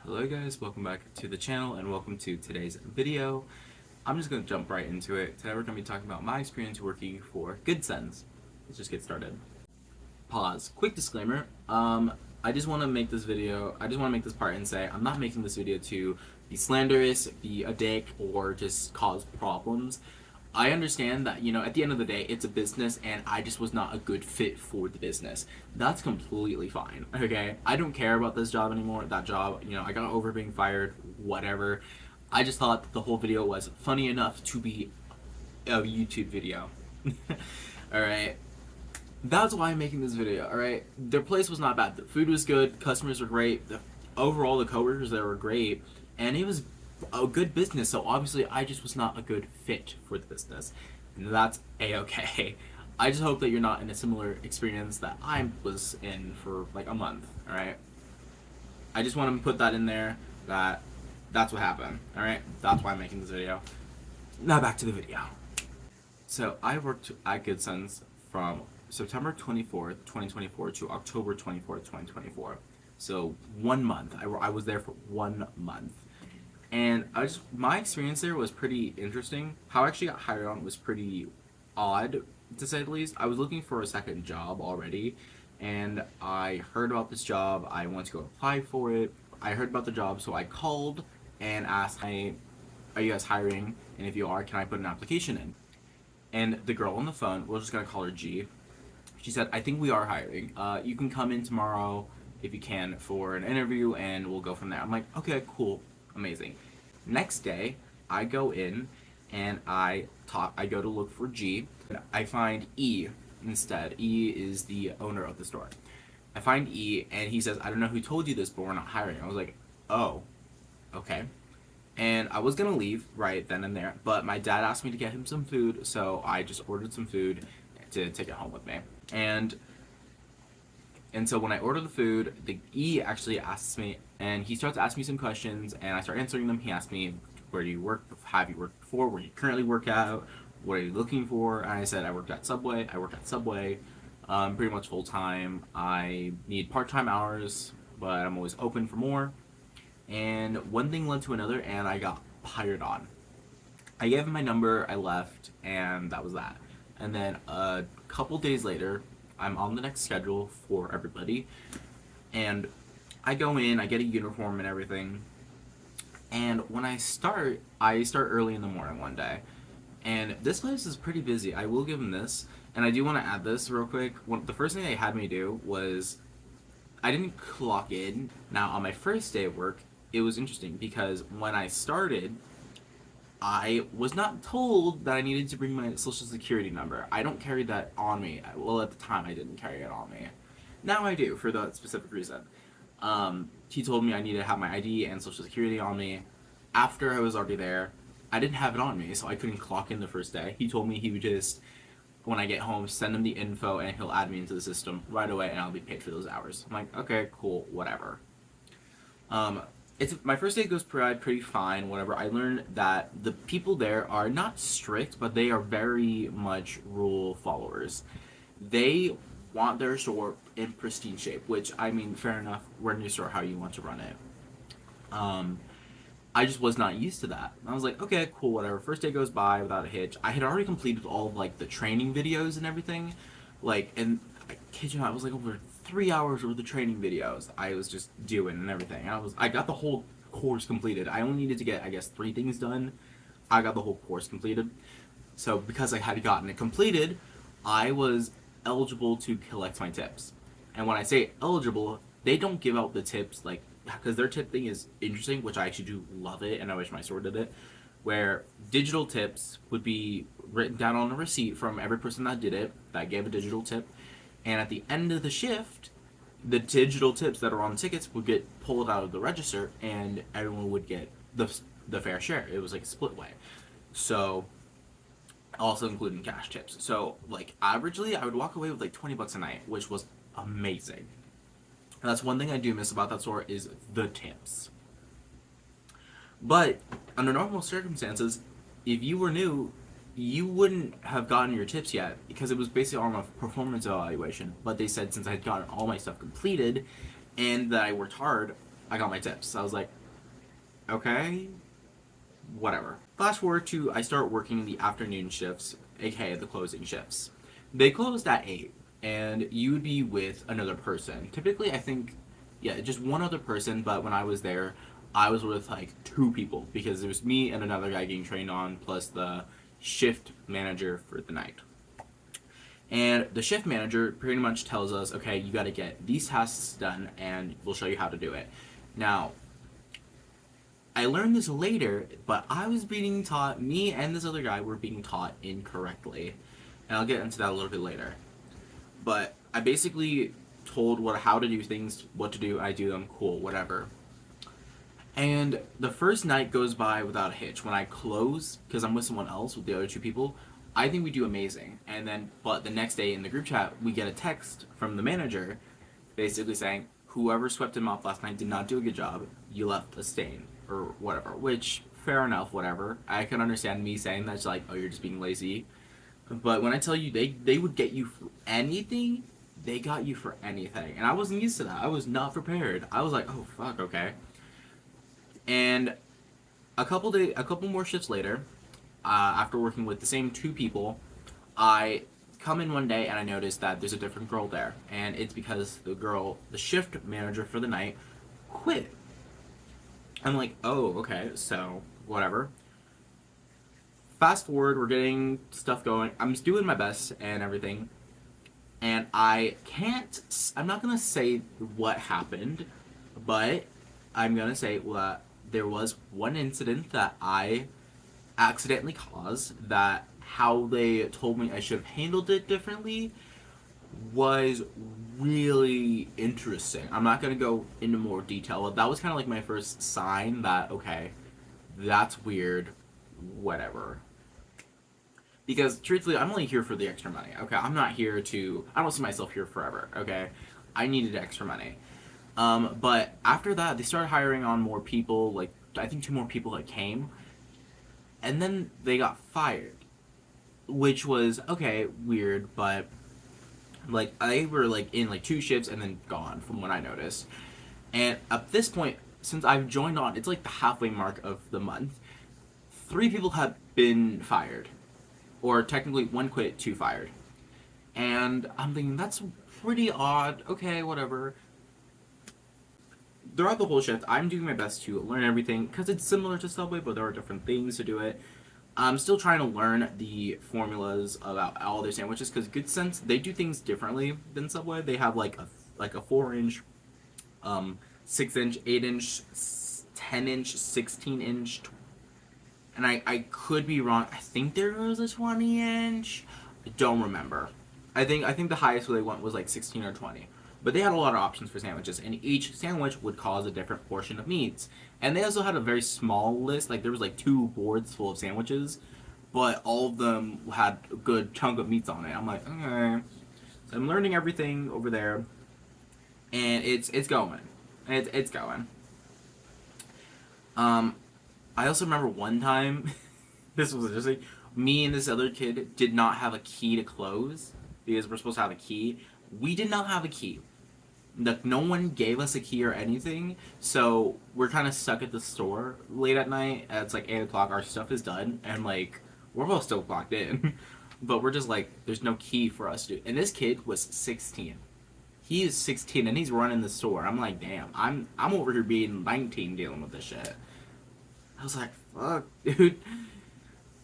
Hello guys, welcome back to the channel and welcome to today's video. I'm just going to jump right into it. Today we're going to be talking about my experience working for Goodcents. Let's just get started. Pause. Quick disclaimer. I just want to make this part and say I'm not making this video to be slanderous, be a dick, or just cause problems. I understand that, at the end of the day, it's a business and I just was not a good fit for the business. That's completely fine, okay? I don't care about this job anymore, that job, I got over being fired, whatever. I just thought that the whole video was funny enough to be a YouTube video. Alright? That's why I'm making this video, alright? Their place was not bad. The food was good, customers were great, overall the coworkers there were great, and it was a good business, so obviously I just was not a good fit for the business. And that's a-okay. I just hope that you're not in a similar experience that I was in for like a month, alright? I just want to put that in there, that's what happened, alright? That's why I'm making this video. Now back to the video. So I worked at Goodcents from September 24th, 2024 to October 24th, 2024. So 1 month. I was there for 1 month. And my experience there was pretty interesting. How I actually got hired on was pretty odd, to say the least. I was looking for a second job already, and I heard about this job. I wanted to go apply for it. I heard about the job, so I called and asked, "Hey, are you guys hiring? And if you are, can I put an application in?" And the girl on the phone, we're just gonna call her G, she said, "I think we are hiring. You can come in tomorrow if you can for an interview, and we'll go from there." I'm like, okay, cool. Amazing. Next day, I go in and I go to look for G. I find E instead. E is the owner of the store. I find E and he says, "I don't know who told you this, but we're not hiring." I was like, oh, okay. And I was gonna leave right then and there, but my dad asked me to get him some food, so I just ordered some food to take it home with me. And so when I order the food, the E actually asks me, and he starts asking me some questions, and I start answering them. He asks me, "Where do you work? Have you worked before? Where do you currently work at? What are you looking for?" And I said, "I worked at Subway. I work at Subway, pretty much full time. I need part-time hours, but I'm always open for more." And one thing led to another, and I got hired on. I gave him my number, I left, and that was that. And then a couple days later, I'm on the next schedule for everybody, and I go in, I get a uniform and everything, and when I start early in the morning one day, and this place is pretty busy, I will give them this, and I do want to add this real quick. The first thing they had me do was, I didn't clock in. Now, on my first day of work, it was interesting, because when I started, I was not told that I needed to bring my social security number. I don't carry that on me. Well, at the time, I didn't carry it on me. Now I do, for that specific reason. He told me I needed to have my ID and social security on me. After I was already there, I didn't have it on me, so I couldn't clock in the first day. He told me he would just, when I get home, send him the info and he'll add me into the system right away and I'll be paid for those hours. I'm like, okay, cool, whatever. My first day goes pretty fine, whatever. I learned that the people there are not strict, but they are very much rule followers. They want their store in pristine shape, which, I mean, fair enough, run your store how you want to run it. I just was not used to that. I was like, okay, cool, whatever. First day goes by without a hitch. I had already completed all of, like, the training videos and everything. And I kid you not, it was like over 3 hours worth of training videos I was just doing and everything. I got the whole course completed. I only needed to get, I guess, 3 things done. I got the whole course completed. So because I had gotten it completed, I was eligible to collect my tips. And when I say eligible, they don't give out the tips, like, because their tip thing is interesting, which I actually do love it, and I wish my store did it, where digital tips would be written down on a receipt from every person that did it, that gave a digital tip, and at the end of the shift, the digital tips that are on tickets would get pulled out of the register, and everyone would get the fair share. It was like a split way. So, also including cash tips. So, like, averagely, I would walk away with like $20 a night, which was amazing. And that's one thing I do miss about that store is the tips. But under normal circumstances, if you were new, you wouldn't have gotten your tips yet, because it was basically on a performance evaluation. But they said since I had gotten all my stuff completed and that I worked hard, I got my tips. I was like, okay, whatever. Flash forward to I start working the afternoon shifts, aka the closing shifts. They closed at 8, and you would be with another person. Typically, I think, yeah, just one other person, but when I was there, I was with like 2 people because there was me and another guy getting trained on, plus the shift manager for the night. And the shift manager pretty much tells us, okay, you got to get these tasks done, and we'll show you how to do it. Now, I learned this later, but I was being taught, me and this other guy were being taught incorrectly. And I'll get into that a little bit later. But I basically told how to do things, what to do, I do them, cool, whatever. And the first night goes by without a hitch. When I close, because I'm with someone else, with the other 2 people, I think we do amazing. And then, but the next day in the group chat, we get a text from the manager basically saying, whoever swept him off last night did not do a good job. You left a stain or whatever. Which, fair enough, whatever. I can understand me saying that's like, oh, you're just being lazy. But when I tell you they would get you for anything, they got you for anything. And I wasn't used to that. I was not prepared. I was like, oh fuck, okay. And a couple more shifts later, after working with the same 2 people, I come in one day and I notice that there's a different girl there, and it's because the shift manager for the night, quit. I'm like, oh, okay, so whatever. Fast forward, we're getting stuff going. I'm just doing my best and everything, and I'm not gonna say what happened, but I'm gonna say that there was one incident that I accidentally caused, that how they told me I should have handled it differently was really interesting. I'm not going to go into more detail, but that was kind of like my first sign that, okay, that's weird, whatever. Because truthfully, I'm only here for the extra money, okay? I don't see myself here forever, okay? I needed extra money. But after that, they started hiring on more people, like, I think 2 more people that came, and then they got fired, which was, okay, weird, but like they were like in like 2 shifts and then gone from what I noticed. And at this point, since I've joined on, it's like the halfway mark of the month. 3 people have been fired, or technically 1 quit, 2 fired. And I'm thinking that's pretty odd. Okay, whatever. Throughout the whole shift, I'm doing my best to learn everything because it's similar to Subway, but there are different things to do it. I'm still trying to learn the formulas about all their sandwiches because Goodcents, they do things differently than Subway. They have like a 4-inch, 6-inch, 8-inch, 10-inch, 16-inch, and I could be wrong. I think there was a 20-inch. I don't remember. I think the highest they went was like 16 or 20. But they had a lot of options for sandwiches, and each sandwich would cause a different portion of meats. And they also had a very small list, like there was like 2 boards full of sandwiches, but all of them had a good chunk of meats on it. I'm like, okay. So I'm learning everything over there, and it's going. It's going. I also remember one time, this was interesting, me and this other kid did not have a key to close, because we're supposed to have a key. We did not have a key. Like, no one gave us a key or anything, so we're kind of stuck at the store late at night. It's like 8 o'clock, our stuff is done, and like, we're both still clocked in. But we're just like, there's no key for us to. And this kid was 16. He is 16 and he's running the store. I'm like, damn, I'm over here being 19 dealing with this shit. I was like, fuck, dude.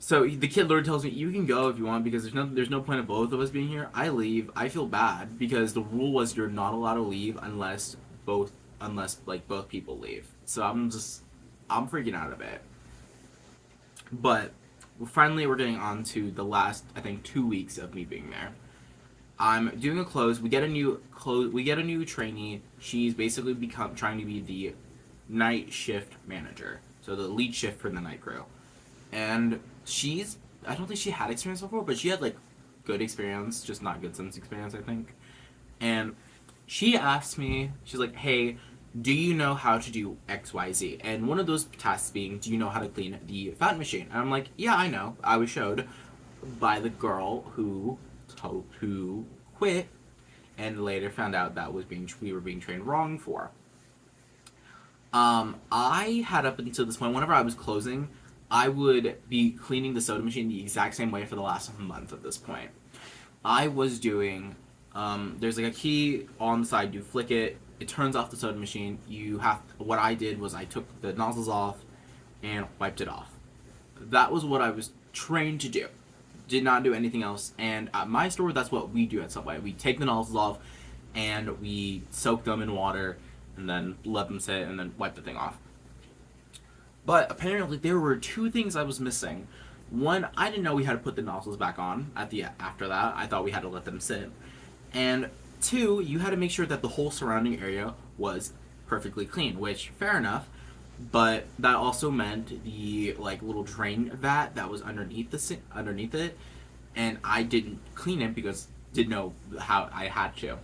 So the kid literally tells me, you can go if you want because there's no point of both of us being here. I leave. I feel bad because the rule was you're not allowed to leave unless both people leave. So I'm freaking out a bit. But finally we're getting on to the last, I think, 2 weeks of me being there. I'm doing a close. We get a new trainee. She's basically trying to be the night shift manager. So the lead shift for the night crew. And I don't think she had experience before, but she had like good experience, just not good sense experience, I think. And she asked me, she's like, hey, do you know how to do XYZ? And one of those tasks being, do you know how to clean the fat machine? And I'm like, yeah, I know. I was showed by the girl who quit and later found out that we were being trained wrong for. I had up until this point, whenever I was closing, I would be cleaning the soda machine the exact same way for the last month at this point. I was doing, there's like a key on the side, you flick it, it turns off the soda machine. What I did was I took the nozzles off and wiped it off. That was what I was trained to do. Did not do anything else. And at my store, that's what we do at Subway. We take the nozzles off and we soak them in water and then let them sit and then wipe the thing off. But apparently there were two things I was missing. One, I didn't know we had to put the nozzles back on after that. I thought we had to let them sit. And two, you had to make sure that the whole surrounding area was perfectly clean, which fair enough. But that also meant the like little drain vat that was underneath it, and I didn't clean it because didn't know how I had to.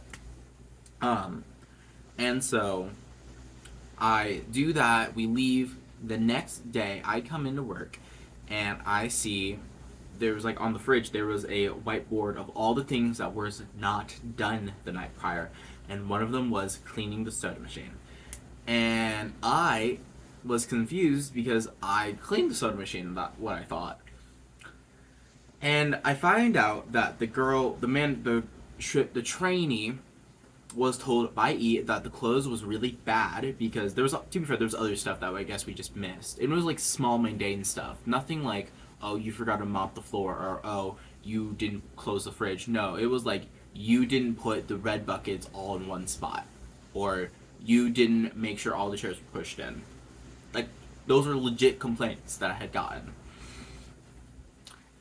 Um, and so I do that. We leave. The next day, I come into work, and I see there was like on the fridge there was a whiteboard of all the things that was not done the night prior, and one of them was cleaning the soda machine. And I was confused because I cleaned the soda machine. That's what I thought. And I find out that the trainee was told by E that the clothes was really bad because there was, to be fair, there was other stuff that I guess we just missed. It was like small mundane stuff. Nothing like, oh, you forgot to mop the floor, or oh, you didn't close the fridge. No, it was like, you didn't put the red buckets all in one spot, or you didn't make sure all the chairs were pushed in. Like, those are legit complaints that I had gotten.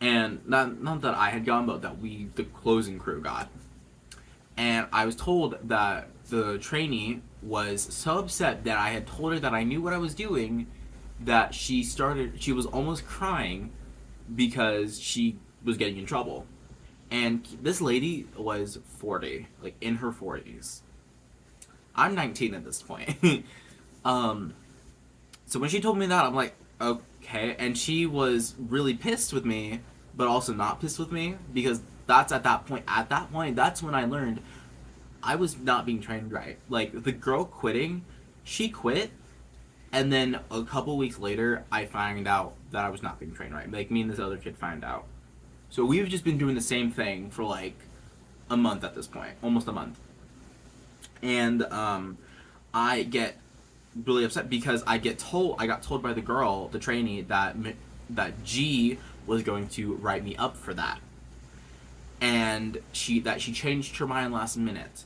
And not that I had gotten, but that the closing crew got. And I was told that the trainee was so upset that I had told her that I knew what I was doing that she was almost crying because she was getting in trouble. And this lady was 40, like in her 40s. I'm 19 at this point. So when she told me that, I'm like, okay. And she was really pissed with me, but also not pissed with me because that's at that point, that's when I learned I was not being trained right. Like, the girl quitting, she quit, and then a couple weeks later, I found out that I was not being trained right. Like, me and this other kid found out. So we've just been doing the same thing for, like, a month at this point. Almost a month. And, I get really upset because I got told by the girl, the trainee, that G was going to write me up for that. And she changed her mind last minute.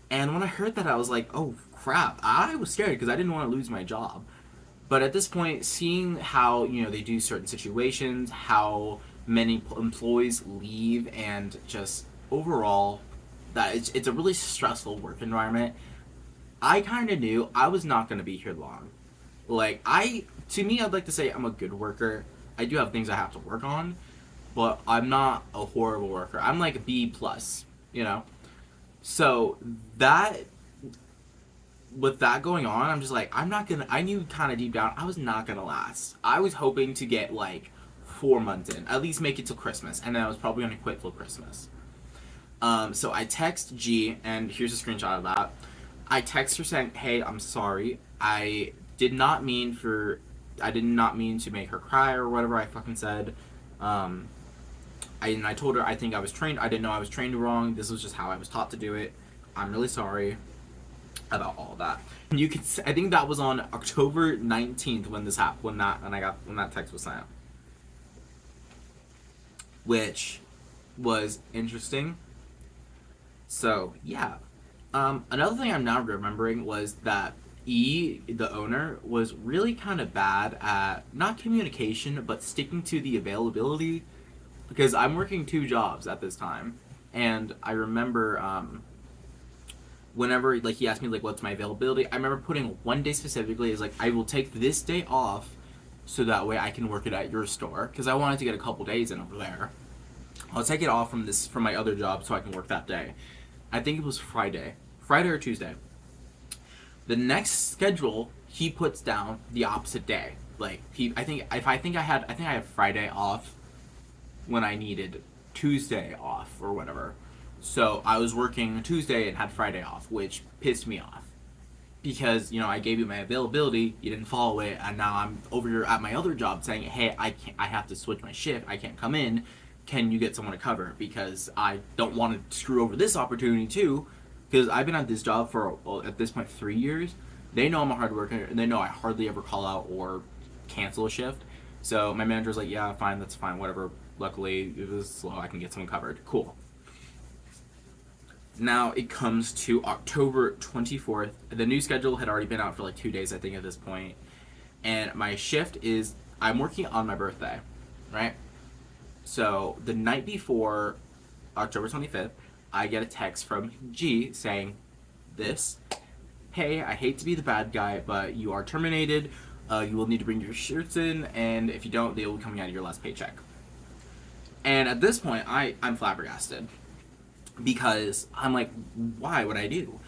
And when I heard that, I was like, oh crap. I was scared because I didn't want to lose my job. But at this point, seeing how, they do certain situations, how many employees leave, and just overall that it's a really stressful work environment, I kind of knew I was not going to be here long. Like, to me, I'd like to say I'm a good worker. I do have things I have to work on, but I'm not a horrible worker. I'm like a B plus, So with that going on, I'm just like, I knew kind of deep down I was not gonna last. I was hoping to get like 4 months in, at least make it till Christmas, and then I was probably gonna quit till Christmas. So I text G, and here's a screenshot of that. I text her saying, hey, I'm sorry. I did not mean to make her cry or whatever I fucking said. I told her I think I was trained. I didn't know I was trained wrong. This was just how I was taught to do it. I'm really sorry about all of that. And I think that was on October 19th when this happened. When that text was sent, which was interesting. So yeah. Another thing I'm now remembering was that E, the owner, was really kind of bad at not communication, but sticking to the availability. Because I'm working 2 jobs at this time, and I remember whenever like he asked me like what's my availability, I remember putting one day specifically as like I will take this day off, so that way I can work it at your store because I wanted to get a couple days in over there. I'll take it off from my other job so I can work that day. I think it was Friday or Tuesday. The next schedule he puts down the opposite day. Like I think I had Friday off when I needed Tuesday off or whatever. So I was working Tuesday and had Friday off, which pissed me off because I gave you my availability, you didn't follow it, and now I'm over here at my other job saying, hey, I have to switch my shift, I can't come in, can you get someone to cover, because I don't want to screw over this opportunity too, because I've been at this job for, well, at this point, 3 years. They know I'm a hard worker, and they know I hardly ever call out or cancel a shift. So my manager's like, yeah, fine, that's fine, whatever. Luckily, it was slow, I can get someone covered. Cool. Now it comes to October 24th. The new schedule had already been out for like 2 days, I think, at this point. And my shift is, I'm working on my birthday, right? So the night before October 25th, I get a text from G saying this: hey, I hate to be the bad guy, but you are terminated. You will need to bring your shirts in, and if you don't, they will be coming out of your last paycheck. And at this point, I'm flabbergasted, because I'm like, why would I do?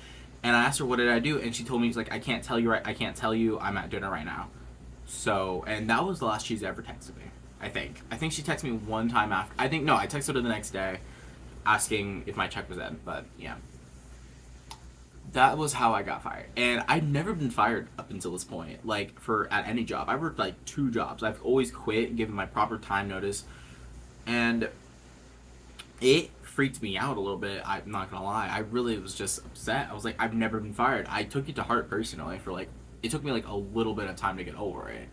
And I asked her, what did I do? And she told me, she's like, I can't tell you, I'm at dinner right now. So, and that was the last she's ever texted me, I think. I think she texted me one time after. I texted her the next day asking if my check was in, but yeah. That was how I got fired. And I'd never been fired up until this point, like, at any job. I worked like 2 jobs. I've always quit, given my proper time notice. And it freaked me out a little bit, I'm not gonna lie. I really was just upset. I was like, I've never been fired. I took it to heart personally for like, it took me like a little bit of time to get over it.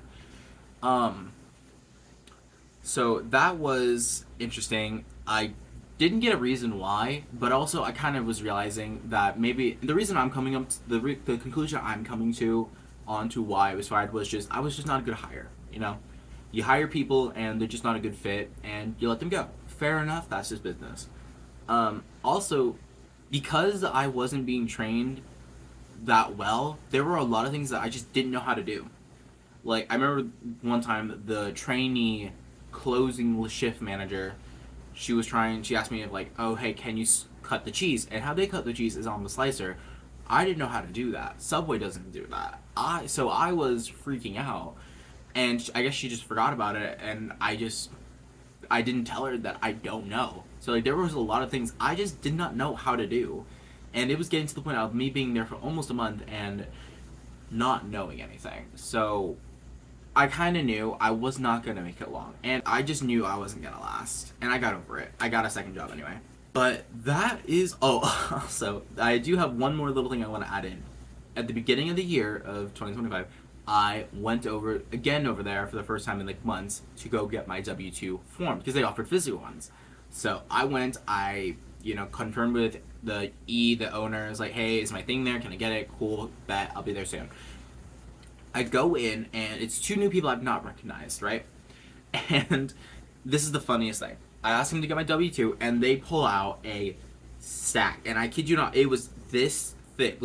So that was interesting. I didn't get a reason why, but also I kind of was realizing that maybe the reason I'm coming up to the conclusion I'm coming to onto why I was fired was just, I was just not a good hire. You hire people and they're just not a good fit, and you let them go. Fair enough, that's just business. Also, because I wasn't being trained that well, there were a lot of things that I just didn't know how to do. Like, I remember one time the trainee closing shift manager, she asked me, like, oh, hey, can you cut the cheese? And how they cut the cheese is on the slicer. I didn't know how to do that. Subway doesn't do that. So I was freaking out. And I guess she just forgot about it, and I didn't tell her that I don't know. So, like, there was a lot of things I just did not know how to do. And it was getting to the point of me being there for almost a month and not knowing anything. So, I kind of knew I was not going to make it long. And I just knew I wasn't going to last. And I got over it. I got a second job anyway. But that is... Oh, also, I do have one more little thing I want to add in. At the beginning of the year of 2025... I went over there for the first time in like months to go get my W-2 form, because they offered physical ones. So I went, confirmed with the owner. Is like, hey, is my thing there? Can I get it? Cool, bet, I'll be there soon. I go in, and it's 2 new people I've not recognized, right? And this is the funniest thing. I asked them to get my W-2, and they pull out a stack. And I kid you not, it was this thick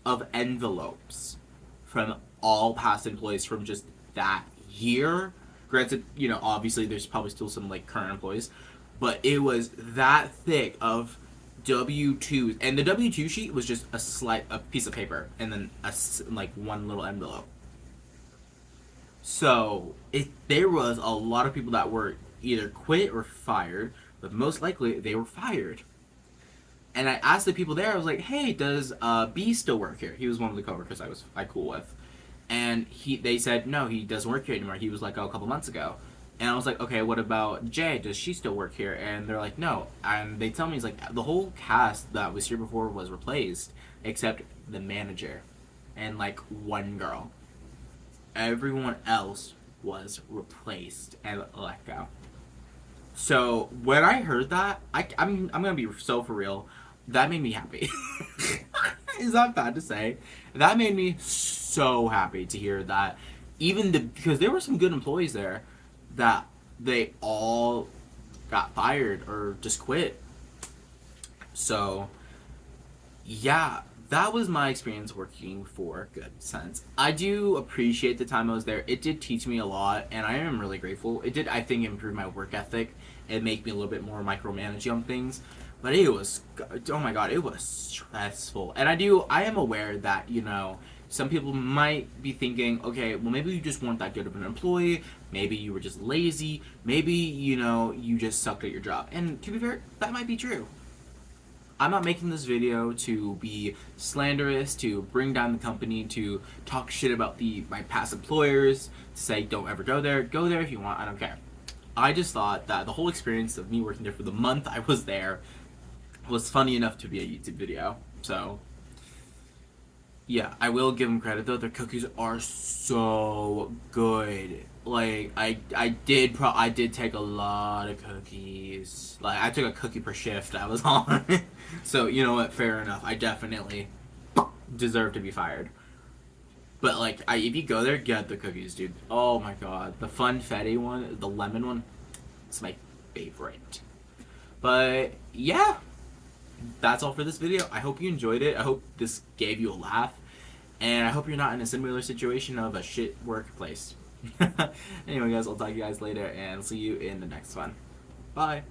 of envelopes from all past employees from just that year. Granted, obviously there's probably still some like current employees, but it was that thick of W-2s, and the W-2 sheet was just a piece of paper, and then one little envelope. So there was a lot of people that were either quit or fired, but most likely they were fired. And I asked the people there, I was like, hey, does B still work here? He was one of the coworkers I cool with. And they said, no, he doesn't work here anymore. He was let go a couple months ago. And I was like, okay, what about Jay? Does she still work here? And they're like, no. And they tell me, it's like, the whole cast that was here before was replaced, except the manager and like one girl. Everyone else was replaced and let go. So when I heard that, I'm gonna be so for real. That made me happy. Is that bad to say? That made me so happy to hear that. Because there were some good employees there, that they all got fired or just quit. So yeah, that was my experience working for Goodcents. I do appreciate the time I was there. It did teach me a lot, and I am really grateful. It did, I think, improve my work ethic and make me a little bit more micromanaging on things. But it was, oh my god, it was stressful. And I am aware that, some people might be thinking, okay, well, maybe you just weren't that good of an employee. Maybe you were just lazy. Maybe, you just sucked at your job. And to be fair, that might be true. I'm not making this video to be slanderous, to bring down the company, to talk shit about my past employers, to say don't ever go there. Go there if you want. I don't care. I just thought that the whole experience of me working there for the month I was there was funny enough to be a YouTube video. So yeah, I will give them credit though. Their cookies are so good. Like I did take a lot of cookies. Like I took a cookie per shift I was on. So you know what? Fair enough. I definitely deserve to be fired. But like, if you go there, get the cookies, dude. Oh my god, the funfetti one, the lemon one, it's my favorite. But yeah, that's all for this video. I hope you enjoyed it. I hope this gave you a laugh. And I hope you're not in a similar situation of a shit workplace. Anyway, guys, I'll talk to you guys later and see you in the next one. Bye.